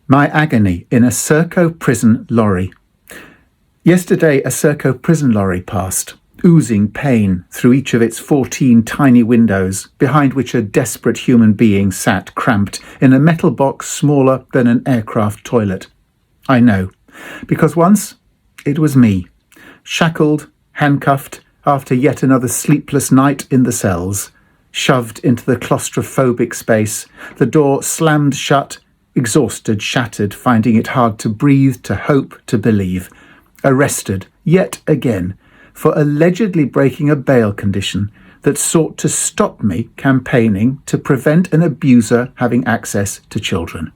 My agony in a Serco prison lorry. Yesterday, a Serco prison lorry passed, oozing pain through each of its 14 tiny windows, behind which a desperate human being sat cramped in a metal box smaller than an aircraft toilet. I know, because once it was me, shackled, handcuffed, after yet another sleepless night in the cells, shoved into the claustrophobic space, the door slammed shut, exhausted, shattered, finding it hard to breathe, to hope, to believe, arrested yet again for allegedly breaking a bail condition that sought to stop me campaigning to prevent an abuser having access to children.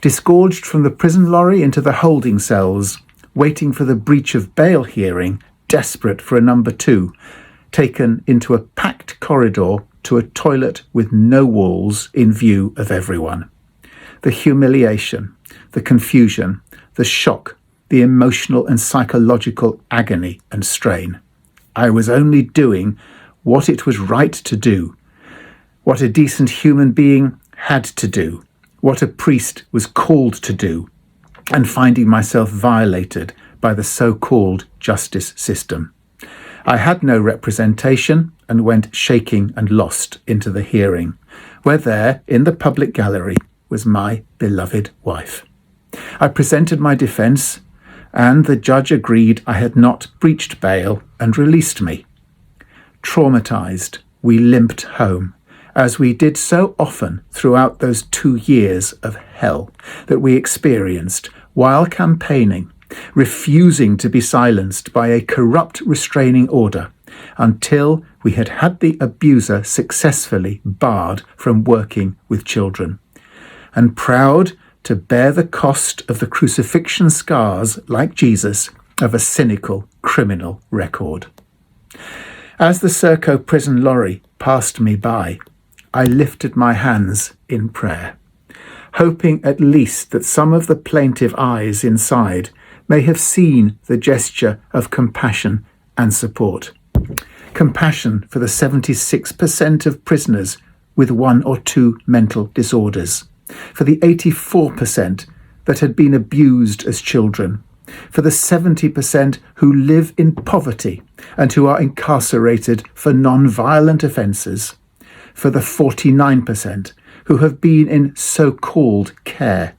Disgorged from the prison lorry into the holding cells, waiting for the breach of bail hearing, desperate for a number 2, taken into a packed corridor to a toilet with no walls in view of everyone. The humiliation, the confusion, the shock, the emotional and psychological agony and strain. I was only doing what it was right to do, what a decent human being had to do, what a priest was called to do, and finding myself violated by the so-called justice system. I had no representation and went shaking and lost into the hearing, where there, in the public gallery, was my beloved wife. I presented my defence, and the judge agreed I had not breached bail and released me. Traumatised, we limped home, as we did so often throughout those 2 years of hell that we experienced while campaigning, refusing to be silenced by a corrupt restraining order until we had had the abuser successfully barred from working with children, and proud to bear the cost of the crucifixion scars, like Jesus, of a cynical criminal record. As the Serco prison lorry passed me by, I lifted my hands in prayer, hoping at least that some of the plaintive eyes inside may have seen the gesture of compassion and support. Compassion for the 76% of prisoners with 1 or 2 mental disorders, for the 84% that had been abused as children, for the 70% who live in poverty and who are incarcerated for non-violent offences, for the 49% who have been in so-called care,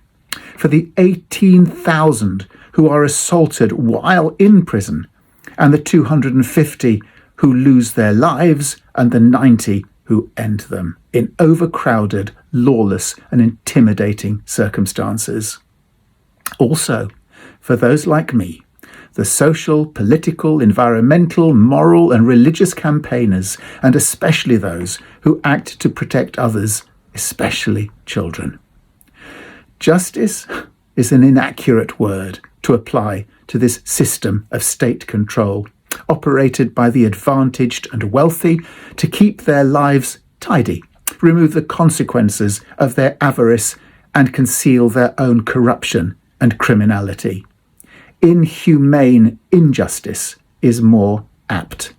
for the 18,000 who are assaulted while in prison, and the 250 who lose their lives, and the 90 who end them in overcrowded, lawless and intimidating circumstances. Also, for those like me, the social, political, environmental, moral and religious campaigners, and especially those who act to protect others, especially children. Justice is an inaccurate word to apply to this system of state control, operated by the advantaged and wealthy to keep their lives tidy, remove the consequences of their avarice, and conceal their own corruption and criminality. Inhumane injustice is more apt.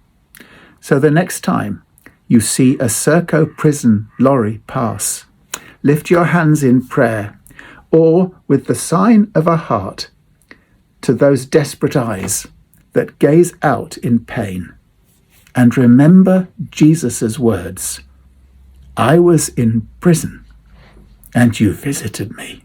So the next time you see a Serco prison lorry pass, lift your hands in prayer, or with the sign of a heart, to those desperate eyes that gaze out in pain, and remember Jesus' words, "I was in prison, and you visited me."